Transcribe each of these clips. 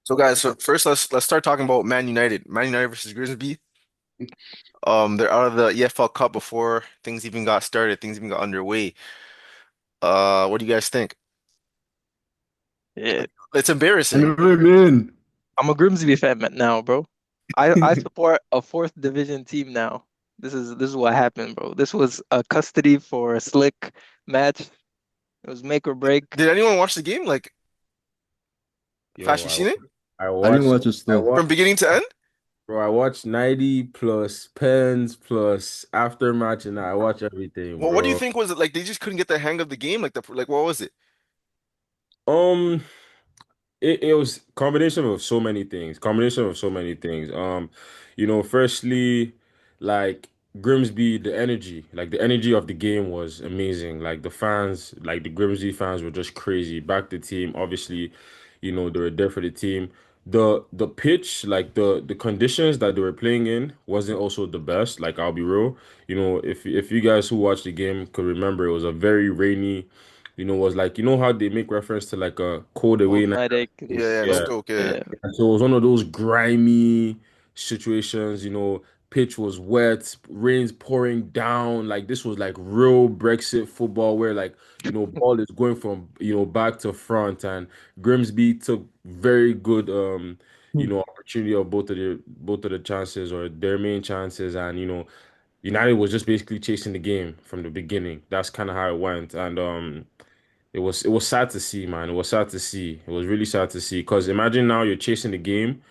So guys, so first let's start talking about Man United. Man United versus Grimsby. They're out of the EFL Cup before things even got started, things even got underway. What do you guys think? Yeah, It's I embarrassing. know what I mean. I'm a Grimsby fan now, bro. I support a fourth division team now. This is what happened, bro. This was a custody for a slick match. It was make or break. Did anyone watch the game? Like, Fash, Yo, you seen it I I didn't watched watch it I still. from beginning watched to end? bro, I watched 90 plus pens plus after match and I watch everything, Well, what do you bro. think was it? Like they just couldn't get the hang of the game? Like what was it? Um it was combination of so many things. Combination of so many things. Firstly, like Grimsby, the energy of the game was amazing. Like the fans, like the Grimsby fans were just crazy. Back the team, obviously, they were there for the team. The pitch, like the conditions that they were playing in wasn't also the best. Like I'll be real. If you guys who watched the game could remember, it was a very rainy, was like, how they make reference to like a cold away Old night. Night Yeah, yeah, and Yeah. Stoke, yeah. Yeah. And so it was one of those grimy situations, pitch was wet, rain's pouring down. Like this was like real Brexit football where like, ball is going from, back to front and Grimsby took very good opportunity of both of the chances or their main chances and United was just basically chasing the game from the beginning. That's kind of how it went. And it was sad to see, man. It was sad to see. It was really sad to see. Because imagine now you're chasing the game,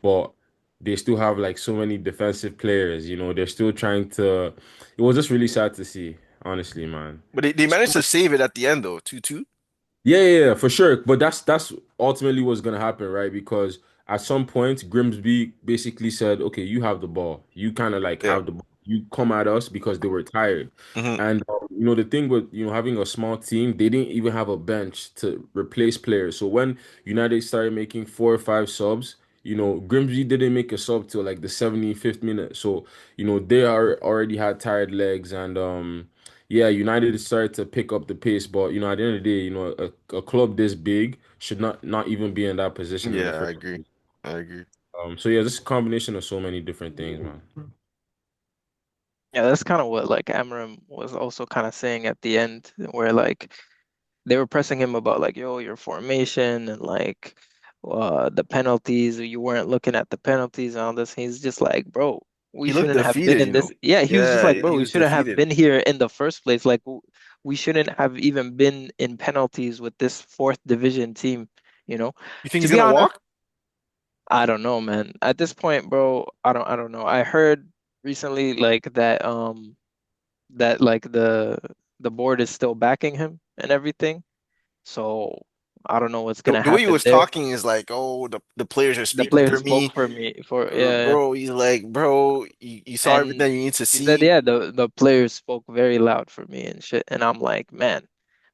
but they still have like so many defensive players. They're still trying to. It was just really sad to see, honestly, man. But they managed to save it at the end though, 2-2. Yeah, yeah, yeah, for sure. But that's ultimately what's gonna happen, right? Because at some point, Grimsby basically said, "Okay, you have the ball. You kind of like Yeah. have the ball. You come at us because they were tired." Hmm. And the thing with having a small team, they didn't even have a bench to replace players. So when United started making 4 or 5 subs, Grimsby didn't make a sub till like the 75th minute. So they are already had tired legs and yeah, United started to pick up the pace, but at the end of the day, a club this big should not even be in that position in the Yeah, I first agree. place. I agree. So yeah, this is a combination of so many different things, man. Yeah, that's kind of what like Amram was also kind of saying at the end, where like they were pressing him about like, yo, your formation and like the penalties, you weren't looking at the penalties and all this. He's just like, bro, we He looked shouldn't have been defeated, in you know. this. Yeah, he was just Yeah, like, bro, he we was shouldn't have defeated. been here in the first place. Like, we shouldn't have even been in penalties with this fourth division team, you know? You think To he's be gonna honest, walk? I don't know, man. At this point, bro, I don't know. I heard recently like that like the board is still backing him and everything. So I don't know what's The, gonna the way he happen was there. talking is like, oh, the players are The speaking player for spoke me. for me for yeah, Bro, he's like, bro, you saw and everything you need to he said see. yeah, the players spoke very loud for me and shit. And I'm like, man,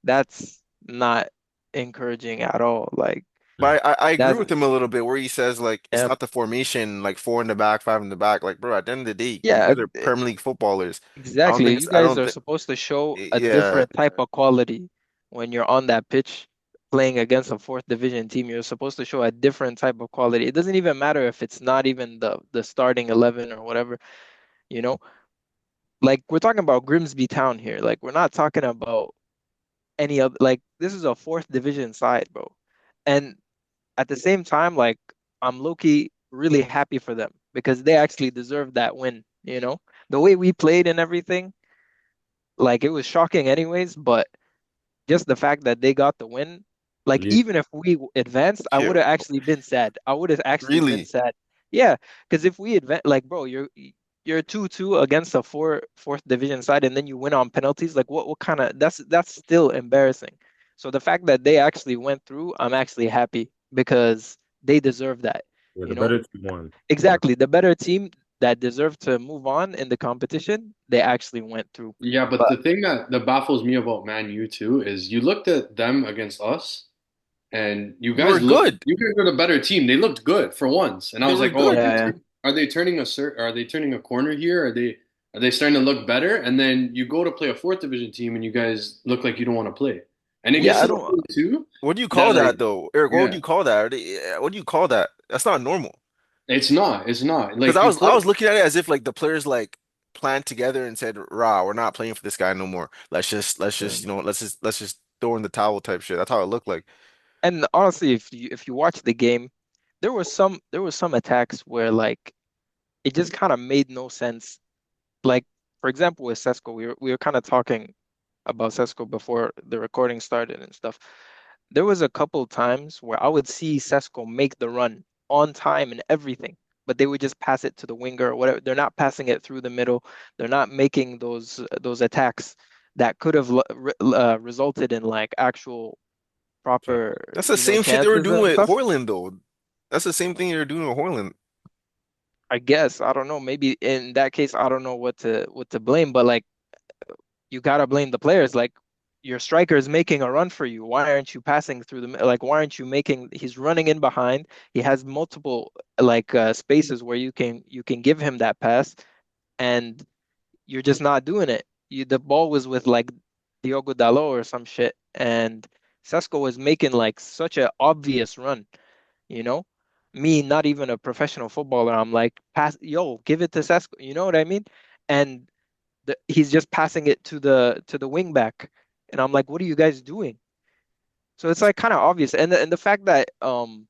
that's not encouraging at all. Like But I agree that's with him a little bit where he says like it's yeah, not the formation like four in the back, five in the back. Like, bro, at the end of the day, you yeah, guys are Premier League footballers. I don't exactly. think You it's I guys don't are think supposed to show a yeah. different type of quality when you're on that pitch playing against a fourth division team. You're supposed to show a different type of quality. It doesn't even matter if it's not even the starting 11 or whatever, you know? Like we're talking about Grimsby Town here. Like we're not talking about any other like this is a fourth division side, bro. And at the same time, like I'm low-key really happy for them because they actually deserve that win, you know? The way we played and everything, like it was shocking anyways, but just the fact that they got the win, like Yeah. even if we advanced, I would Yeah, have actually been sad. I would have actually been really. sad. Yeah, because if we advance, like bro, you're 2-2 against a fourth division side, and then you win on penalties. Like what kind of that's still embarrassing. So the fact that they actually went through, I'm actually happy because they deserve that. Yeah, You the know, better team won. Yeah. exactly the better team that deserved to move on in the competition, they actually went through. Yeah, but But the thing that baffles me about Man U too is you looked at them against us, and We were good. you guys were the better team. They looked good for once, and I They was were like, oh, good. yeah, are they turning are they turning a corner here? Are they starting to look better? And then you go to play a fourth division team, and you guys look like you don't want to play. And it Yeah, gets I to the don't. point too What do you that call like, that though, Eric? What would yeah, you call that? What do you call that? That's not normal. it's not. Because Like you I play was looking at it as if like the players like planned together and said, "Rah, we're not playing for this guy no more. Let's Yeah. just let's just throw in the towel type shit." That's how it looked like. And honestly, if you watch the game, there was some attacks where like it just kind of made no sense. Like for example, with Sesko, we were kind of talking about Sesko before the recording started and stuff. There was a couple times where I would see Sesko make the run on time and everything, but they would just pass it to the winger or whatever. They're not passing it through the middle. They're not making those attacks that could have resulted in like actual proper, That's the same shit they were chances doing and with stuff. Hoyland though. That's the same thing they were doing with Hoyland. I guess I don't know. Maybe in that case, I don't know what to blame, but like you gotta blame the players. Like your striker is making a run for you. Why aren't you passing through the like? Why aren't you making? He's running in behind. He has multiple like spaces where you can give him that pass, and you're just not doing it. The ball was with like Diogo Dalot or some shit, and Sesko was making like such an obvious run. You know, me not even a professional footballer. I'm like, pass, yo, give it to Sesko. You know what I mean? And he's just passing it to the wing back, and I'm like, what are you guys doing? So it's like kind of obvious, and the fact that Amram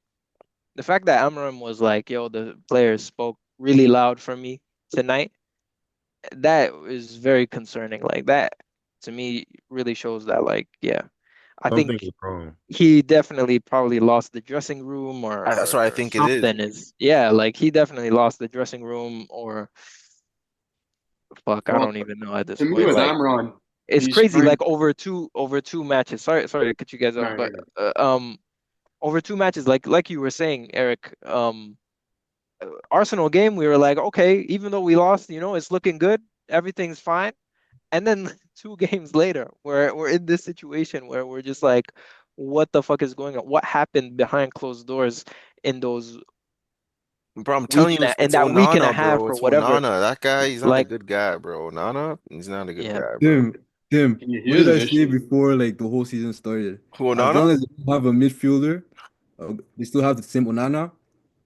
was like, yo, the players spoke really loud for me tonight. That is very concerning. Like that to me really shows that like, yeah, I Something think is wrong. he definitely probably lost the dressing room or That's or, what I or think it is. something is yeah, like he definitely lost the dressing room or fuck, I well, don't even know at this to me point. with Like Amron, it's he's crazy. trying. Like over two matches. Sorry to cut you guys off, No, but you're good. over two matches, like you were saying, Eric, Arsenal game, we were like, okay, even though we lost, it's looking good, everything's fine. And then 2 games later, we're in this situation where we're just like, what the fuck is going on? What happened behind closed doors in those Bro, I'm week telling you, and a, in it's that week and a Onana, half bro. or It's whatever? Onana. That guy, he's not a Like, good guy, bro. Onana, he's not a good yeah, guy, bro. Tim, Tim, He what is did an I say issue. before like the whole season started? Who, As Onana? long as they have a midfielder, they still have the same Onana,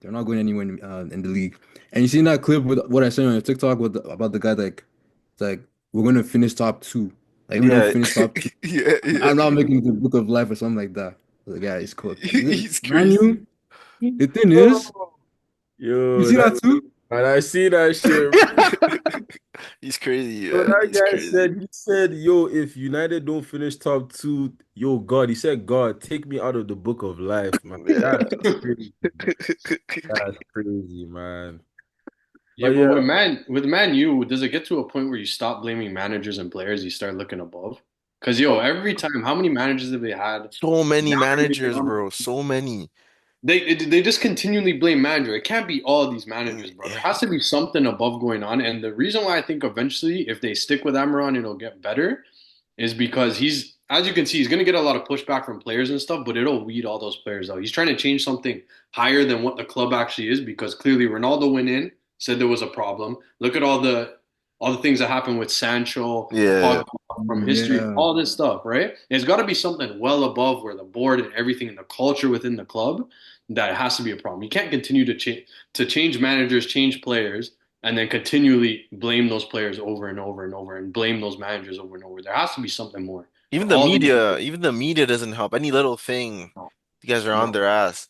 they're not going anywhere in the league. And you seen that clip with what I said on TikTok about the guy like, it's like we're gonna finish top two. Like if we don't Yeah, finish top two, yeah, yeah. I'm not making the book of life or something like that. The guy is cooked. He's crazy. Manu, the thing is, Yo, you yo, see that that too? and I see that shit. He's crazy, So man. that He's guy crazy. said, he said, yo, if United don't finish top two, yo, God, he said, God, take me out of the book of life, man. Yeah. That's crazy. That's crazy, man. Yeah, But but yeah, with Man U, does it get to a point where you stop blaming managers and players, you start looking above? Because yo, every time, how many managers have they had? So many managers, Down bro. So many. They just continually blame manager. It can't be all these managers, bro. There Yeah. has to be something above going on. And the reason why I think eventually, if they stick with Amaron, it'll get better, is because he's, as you can see, he's going to get a lot of pushback from players and stuff, but it'll weed all those players out. He's trying to change something higher than what the club actually is, because clearly Ronaldo went in, said there was a problem. Look at all the things that happened with Sancho, Yeah. Pogba from history, Yeah. all this stuff, right? There's got to be something well above where the board and everything and the culture within the club that has to be a problem. You can't continue to change managers, change players, and then continually blame those players over and over and over and blame those managers over and over. There has to be something more for all these. Even the media doesn't help. Any little thing, you guys are on No, their ass.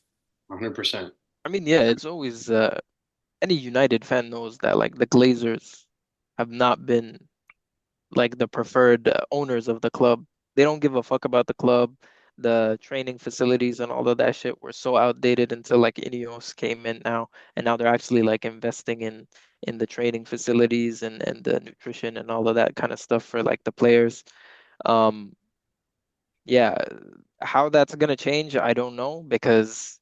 100%. I mean, yeah, it's always any United fan knows that like the Glazers have not been like the preferred owners of the club. They don't give a fuck about the club. The training facilities and all of that shit were so outdated until like Ineos came in now, and now they're actually like investing in the training facilities and the nutrition and all of that kind of stuff for like the players. Um, yeah, how that's gonna change, I don't know because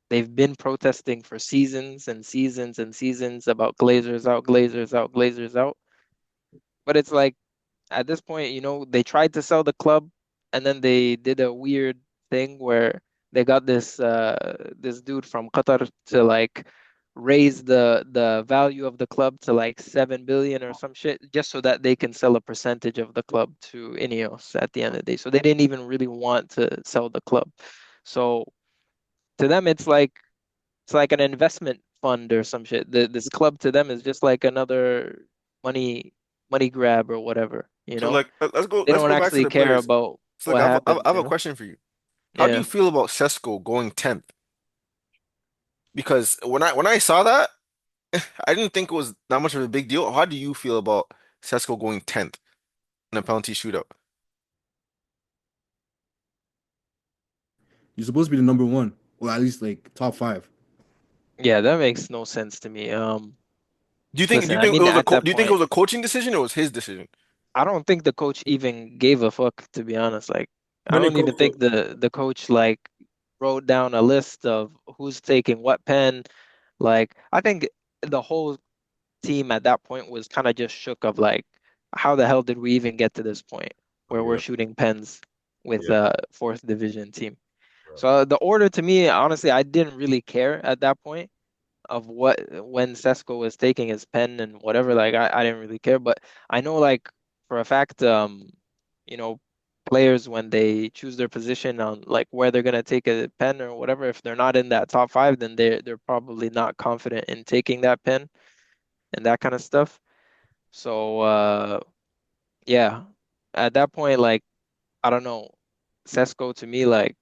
they've been protesting for seasons and seasons and seasons about Glazers out, Glazers out, Glazers out. But it's like at this point, they tried to sell the club and then they did a weird thing where they got this dude from Qatar to like raise the value of the club to like 7 billion or some shit, just so that they can sell a percentage of the club to Ineos at the end of the day. So they didn't even really want to sell the club. So to them, it's like an investment fund or some shit. This club to them is just like another money money grab or whatever, you So know? like They let's don't go back to actually the care players. about So like what I happens, have you a know? question for you. How do you Yeah. feel about Sesko going 10th? Because when I saw that, I didn't think it was that much of a big deal. How do you feel about Sesko going 10th in a penalty shootout? You're supposed to be the number one, or at least like top five. Yeah, that makes no sense to me. Do Listen, you I think it mean was at that do you think it point, was a coaching decision or was his decision? I don't think the coach even gave a fuck, to be honest. Like, I When it don't comes even to think the coach like wrote down a list of who's taking what pen. Like, I think the whole team at that point was kind of just shook of like, how the hell did we even get to this point where we're yeah, shooting pens with yeah, a fourth division team? bro. So the order to me, honestly, I didn't really care at that point of what when Sesko was taking his pen and whatever, like I didn't really care. But I know like for a fact, you know, players when they choose their position on like where they're gonna take a pen or whatever, if they're not in that top five, then they're probably not confident in taking that pen and that kind of stuff. So yeah, at that point, like I don't know, Sesko to me, like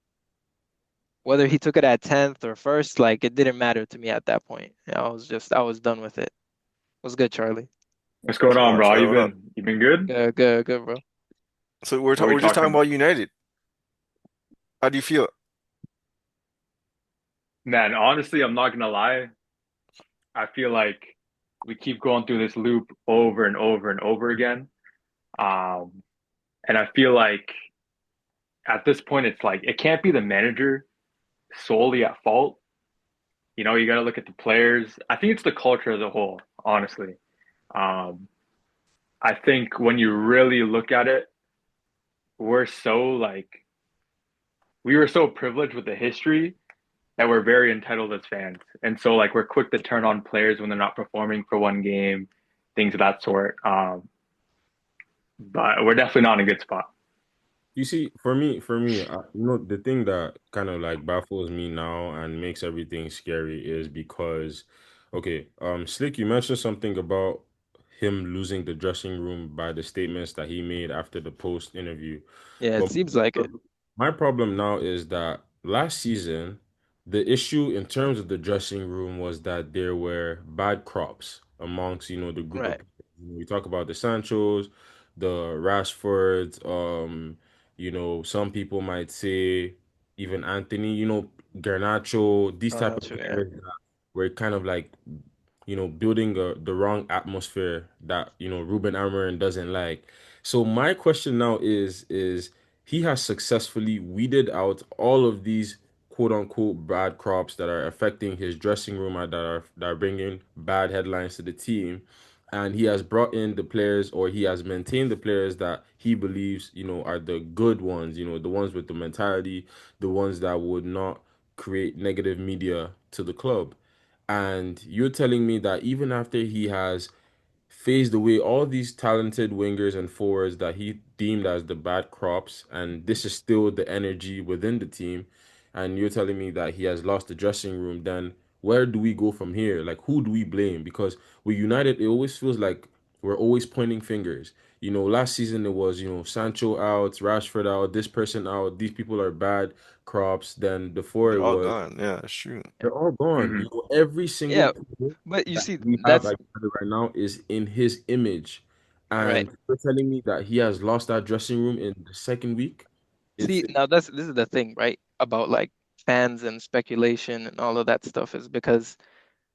whether he took it at 10th or first, like it didn't matter to me at that point. I was done with it. Was good, Charlie. What's going on, Oh, bro? How sorry, you what up? been? You been good? Good, good, good, bro. So What are we we're just talking talking about? about United. How do you feel? Man, honestly, I'm not gonna lie. I feel like we keep going through this loop over and over and over again. Um, and I feel like at this point, it's like it can't be the manager solely at fault. You know, you got to look at the players. I think it's the culture as a whole, honestly. Um, I think when you really look at it, we're so like we were so privileged with the history that we're very entitled as fans. And so like we're quick to turn on players when they're not performing for one game, things of that sort. But we're definitely not in a good spot. You see, for me, the thing that kind of like baffles me now and makes everything scary is because, okay, Slick, you mentioned something about him losing the dressing room by the statements that he made after the post interview. Yeah, it But seems like it. my problem now is that last season, the issue in terms of the dressing room was that there were bad crops amongst, the group of Right. people. We talk about the Sanchos, the Rashfords, some people might say even Anthony, Garnacho, these Oh, type not of true. Yeah. players that were kind of like, building the wrong atmosphere that, Ruben Amorim doesn't like. So my question now is he has successfully weeded out all of these quote unquote bad crops that are affecting his dressing room and that are bringing bad headlines to the team, and he has brought in the players, or he has maintained the players that he believes are the good ones, the ones with the mentality, the ones that would not create negative media to the club. And you're telling me that even after he has phased away all these talented wingers and forwards that he deemed as the bad crops, and this is still the energy within the team, and you're telling me that he has lost the dressing room, then where do we go from here? Like, who do we blame? Because with United, it always feels like we're always pointing fingers. Last season it was, Sancho out, Rashford out, this person out, these people are bad crops. Then before They're it all was gone. Yeah, that's true. they're all gone. Hmm. Every single Yeah, player but you that see, we have that's at United right now is in his image. right. And you're telling me that he has lost that dressing room in the second week? It's See, now this is the thing, right? About like fans and speculation and all of that stuff is because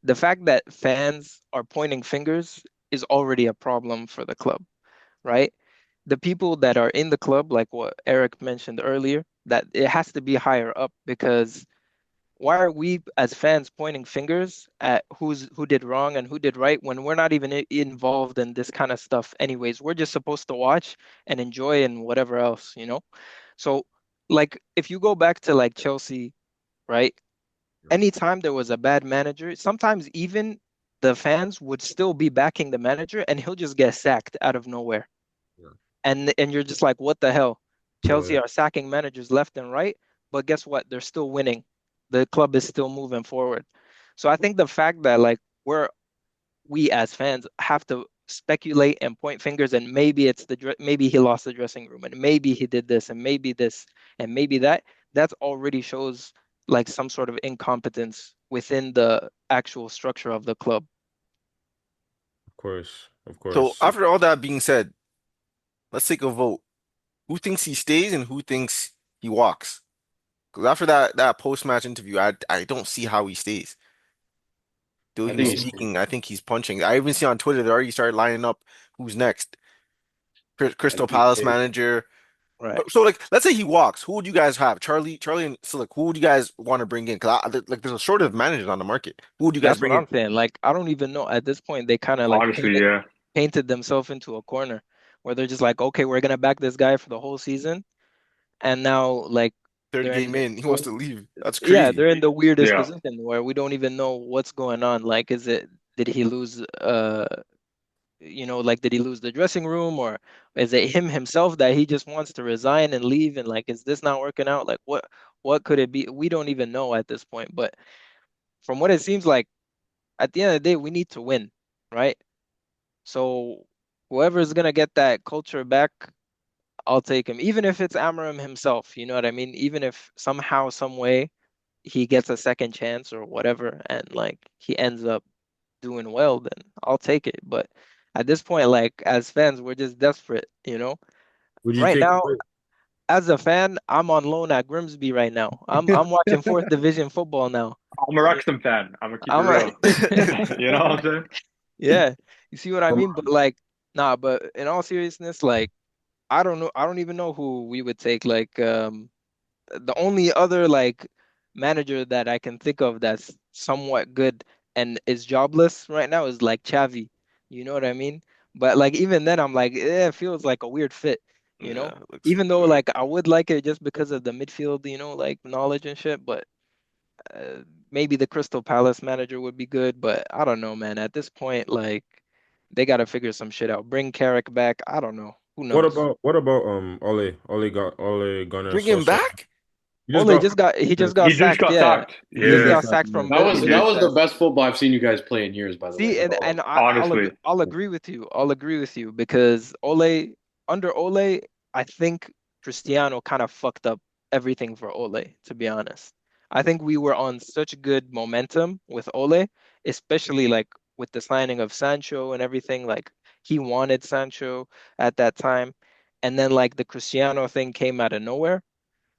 the fact that fans are pointing fingers is already a problem for the club, right? The people that are in the club, like what Eric mentioned earlier, that it has to be higher up because why are we as fans pointing fingers at who did wrong and who did right when we're not even involved in this kind of stuff anyways? We're just supposed to watch and enjoy and whatever else, you know? So like if you go back to like Chelsea, right? anytime there was a bad manager, sometimes even the fans would still be backing the manager and he'll just get sacked out of nowhere. Yeah. And you're just like, what the hell? Yeah. Chelsea are sacking managers left and right, but guess what? They're still winning. The club is still moving forward. So I think the fact that like we as fans have to speculate and point fingers and maybe it's maybe he lost the dressing room and maybe he did this and maybe that already shows like some sort of incompetence within the actual structure of the club. Of course. Of So course. after all that being said, let's take a vote. Who thinks he stays and who thinks he walks? Because after that post-match interview, I don't see how he stays. The way I he was think Yeah, he's speaking, I think he's punching. I even see on Twitter they already started lining up who's next. I Crystal think he Palace stays. manager. right. So like, let's say he walks. Who would you guys have? Charlie and Silic. Who would you guys want to bring in? Because like, there's a shortage of managers on the market. Who would you guys That's what bring in? I'm saying. Like, I don't even know at this point. They kind of like Honestly, yeah. painted themselves into a corner where they're just like, okay, we're gonna back this guy for the whole season, and now like Third they're in game in, he wants to leave. That's yeah, crazy. they're in the weirdest Yeah. position where we don't even know what's going on. Like, did he lose like did he lose the dressing room or is it him himself that he just wants to resign and leave and like is this not working out? Like what could it be? We don't even know at this point. But from what it seems like, at the end of the day, we need to win, right? So whoever's gonna get that culture back, I'll take him. Even if it's Amarim himself, you know what I mean? Even if somehow, some way he gets a second chance or whatever, and like he ends up doing well, then I'll take it. But at this point, like as fans, we're just desperate, you know? Would you Right take now, as a fan, I'm on loan at Grimsby right now. I'm watching fourth division football now. I'm a Wrexham fan. I'm gonna keep it I'm a real. You know what I'm saying? yeah, you see what I um, mean? But like, nah, but in all seriousness, like I don't know, I don't even know who we would take. Like, the only other like manager that I can think of that's somewhat good and is jobless right now is like Xavi. You know what I mean? But like even then I'm like, it feels like a weird fit, you know? Yeah, looks Even though weird. like I would like it just because of the midfield, like knowledge and shit, but maybe the Crystal Palace manager would be good, but I don't know, man. At this point, like they gotta figure some shit out. Bring Carrick back. I don't know. Who knows? what about Ole Gunnar Bring him Solskjaer? back? He just Ole got just got he just got He just sacked. got Yeah, sacked. he He just just Yeah, got got sacked, sacked man. from That was he that did. was the Besiktas. best football I've seen you guys play in years, by the way. See, and Honestly. I'll agree with you. I'll agree with you because under Ole, I think Cristiano kind of fucked up everything for Ole, to be honest. I think we were on such good momentum with Ole, especially like with the signing of Sancho and everything. Like he wanted Sancho at that time, and then like the Cristiano thing came out of nowhere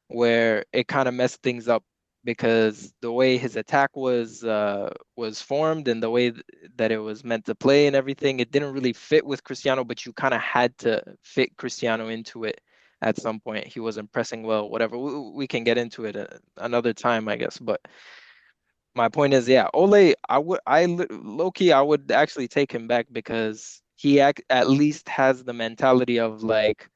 where it kind of messed things up because the way his attack was formed and the way that it was meant to play and everything, it didn't really fit with Cristiano, but you kind of had to fit Cristiano into it at some point. He wasn't pressing well, whatever. We can get into it another time, I guess. But my point is, yeah, Ole, low key, I would actually take him back because at least has the mentality of like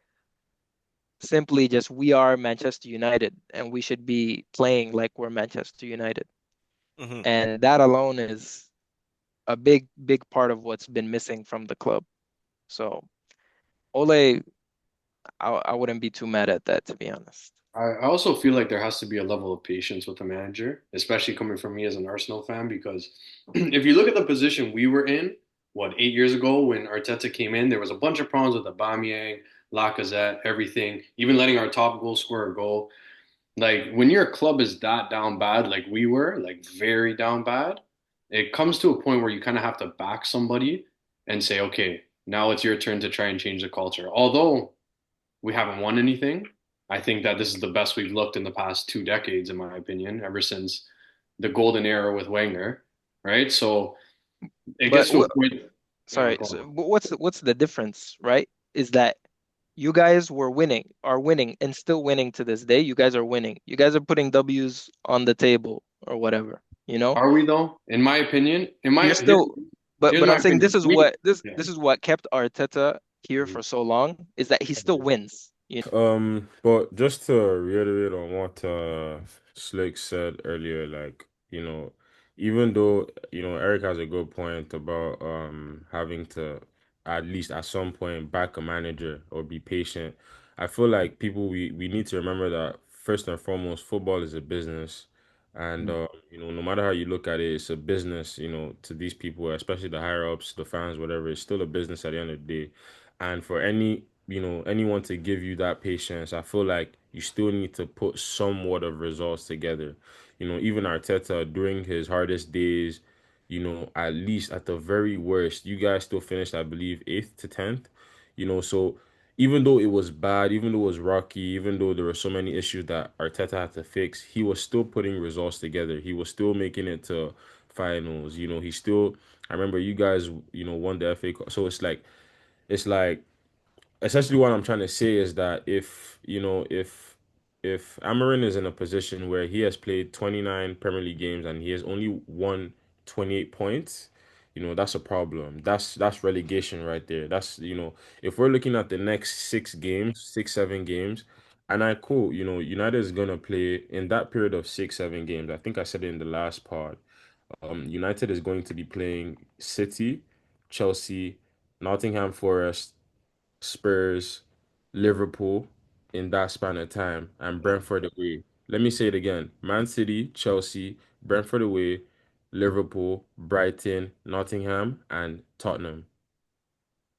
simply just we are Manchester United and we should be playing like we're Manchester United. Hmm. And that alone is a big, big part of what's been missing from the club. So Ole, I wouldn't be too mad at that, to be honest. I also feel like there has to be a level of patience with the manager, especially coming from me as an Arsenal fan, because if you look at the position we were in, what, 8 years ago when Arteta came in, there was a bunch of problems with Aubameyang, Lacazette, everything, even letting our top goal scorer go. Like when your club is that down bad, like we were, like very down bad, it comes to a point where you kind of have to back somebody and say, okay, now it's your turn to try and change the culture. Although we haven't won anything, I think that this is the best we've looked in the past 2 decades, in my opinion, ever since the golden era with Wenger, right? So it But gets to a point. Yeah, sorry, go so on. what's the difference, right? Is that you guys are winning, and still winning to this day. You guys are winning. You guys are putting W's on the table or whatever, you know? Are we though? In my opinion, You're still, but here's but my I'm saying opinion. this is We, what this yeah. this is what kept Arteta here for so long is that he still wins. But just to reiterate on what Slick said earlier, like you know, even though, Eric has a good point about having to at least at some point back a manager or be patient. I feel like people we need to remember that first and foremost, football is a business. And no matter how you look at it, it's a business, to these people, especially the higher ups, the fans, whatever, it's still a business at the end of the day. And for anyone to give you that patience, I feel like you still need to put somewhat of results together. Even Arteta during his hardest days, at least at the very worst, you guys still finished, I believe, eighth to 10th. So even though it was bad, even though it was rocky, even though there were so many issues that Arteta had to fix, he was still putting results together. He was still making it to finals. He still, I remember you guys, won the FA Cup. So it's like essentially what I'm trying to say is that if Amarin is in a position where he has played 29 Premier League games and he has only won 28 points, that's a problem. That's relegation right there. If we're looking at the next 6 games, 7 games, and I quote, United is gonna play in that period of 6, 7 games. I think I said it in the last pod. United is going to be playing City, Chelsea, Nottingham Forest, Spurs, Liverpool in that span of time, and Brentford away. Let me say it again. Man City, Chelsea, Brentford away, Liverpool, Brighton, Nottingham, and Tottenham.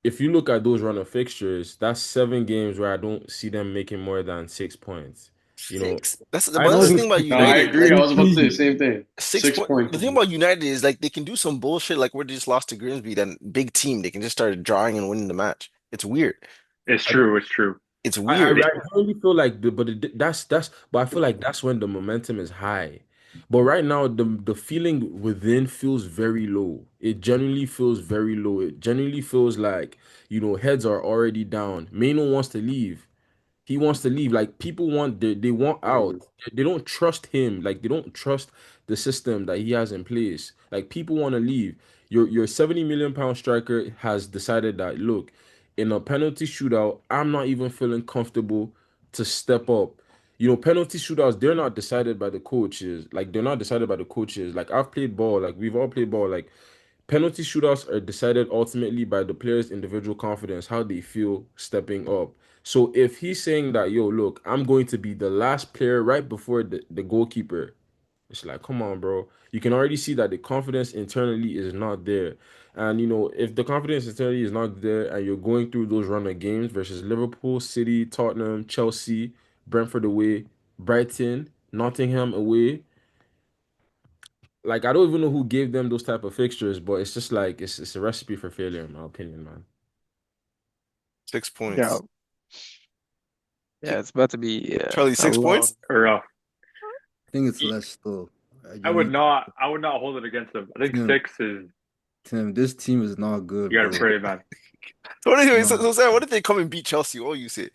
If you look at those run of fixtures, that's 7 games where I don't see them making more than 6 points. You know, Six. That's but I that's know the it's thing about No, I United. agree. I Like was about to say the Easy. same thing. 6 point. 6 points. The thing about United is like they can do some bullshit like where they just lost to Grimsby, then big team they can just start drawing and winning the match. It's weird. It's I don't true. It's true. It's I weird. They, really feel like but I feel like that's when the momentum is high. But right now the feeling within feels very low. It genuinely feels very low. It genuinely feels like, heads are already down. Maino wants to leave. He wants to leave. Like people they want out. They don't trust him. Like they don't trust the system that he has in place. Like people want to leave. Your 70 million pound striker has decided that look, in a penalty shootout, I'm not even feeling comfortable to step up. Penalty shootouts, they're not decided by the coaches. Like they're not decided by the coaches. Like I've played ball, like we've all played ball. Like penalty shootouts are decided ultimately by the player's individual confidence, how they feel stepping up. So if he's saying that, yo, look, I'm going to be the last player right before the goalkeeper, it's like, come on, bro. You can already see that the confidence internally is not there. And, if the confidence internally is not there and you're going through those run of games versus Liverpool, City, Tottenham, Chelsea, Brentford away, Brighton, Nottingham away, like I don't even know who gave them those type of fixtures, but it's just like it's a recipe for failure in my opinion, man. Yeah, 6 points. yeah, it's about to be Charlie, a 6 points? long. rough. I think it's less still. I You would need not. I would not hold it against them. I think Tim. 6 is. Tim, this team is not You good, gotta bro. pray, man. So anyway, No, so Sam, what if they come and beat Chelsea? What do you say?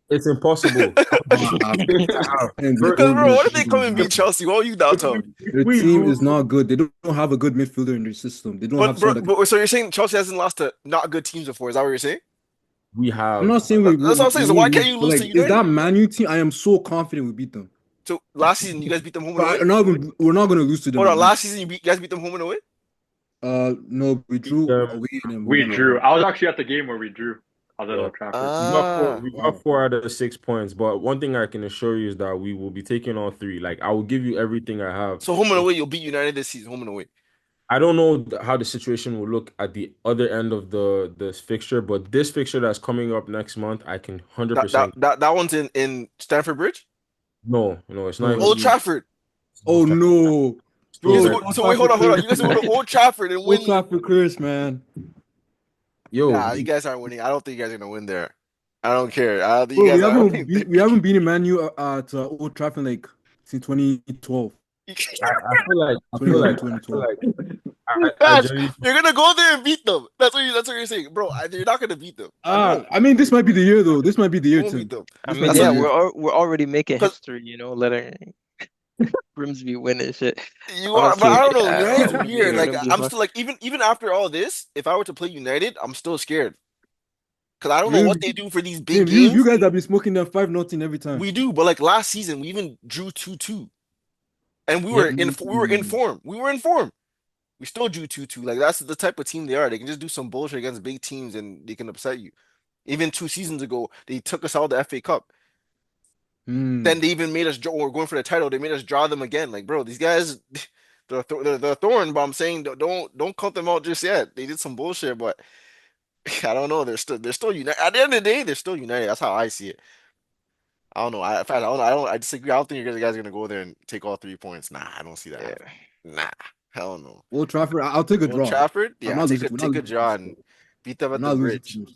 It's impossible. uh, Fifth half. and this Because team bro, is what if they come and beat Chelsea? What will you now tell me? their We team is who? not good. They don't have a good midfielder in their system. They don't But have bro, someone that can. but so you're saying Chelsea hasn't lost to not good teams before? Is that what you're saying? We I'm have. not saying That's what I'm saying. So why can't you but lose to like, is United? that Man U team? I am so confident we beat them. So last season you guys beat them home and But away? we're not gonna lose to them Hold on, again. last season you guys beat them home and away? No, we drew Um, away and then we We won at drew. home. I was actually at the game where we drew. I was at yeah. Old Trafford. We got four. Ah. We got Wow. 4 out of 6 points. But one thing I can assure you is that we will be taking all three. Like I will give you everything I have. So home and away, you'll beat United this season, home and away. I don't know how the situation will look at the other end of the fixture, but this fixture that's coming up next month, I can That that 100%. that, that one's in Stamford Bridge? No, no, it's not No, even. Old Trafford. oh no, You So guys bro, go, Old so wait, hold Trafford on, hold on. curse, You guys are going man. to Old Trafford and Old win. Trafford curse, man. Yo, Nah, you guys aren't winning. I don't think you guys are gonna win there. I don't care. I don't think you Bro, guys are winning there. we haven't been in Man U at Old Trafford like since 2012, I feel 2011, like I Gosh, genuinely you're gonna go there and beat them. That's what you're saying, bro. You're not gonna beat them. I know I mean, this might be the year though. This might be the you year, won't beat Tim. them. I This might mean, That's be the what yeah, year. we're already making because history, letting Grimsby win and shit. you are. But Honestly, I don't know. United's we weird. Like wouldn't be I'm fucked. still like even after all this, if I were to play United, I'm still scared because I don't know what You, they do for these big Tim, you games. guys have been smoking them 5-0 every time. We do, but like last season, we even drew 2-2. And Yeah. we were in form. We were in form. We still drew 2-2. Like that's the type of team they are. They can just do some bullshit against big teams and they can upset you. Even 2 seasons ago, they took us out of the FA Cup. Hmm. Then they even made us draw. We're going for the title. They made us draw them again. Like, bro, these guys, they're a thorn. But I'm saying don't count them out just yet. They did some bullshit, but I don't know. They're still united. At the end of the day, they're still united. That's how I see it. I don't know. In fact, I don't know. I disagree. I don't think you guys are gonna go there and take all 3 points. Nah, I don't see that Yeah. happening. Nah, hell no. Old Trafford. I'll take a Old draw. Trafford, I'm yeah, not losing. We're not take a losing to them draw still. and beat them We're at the not losing to bridge. them still.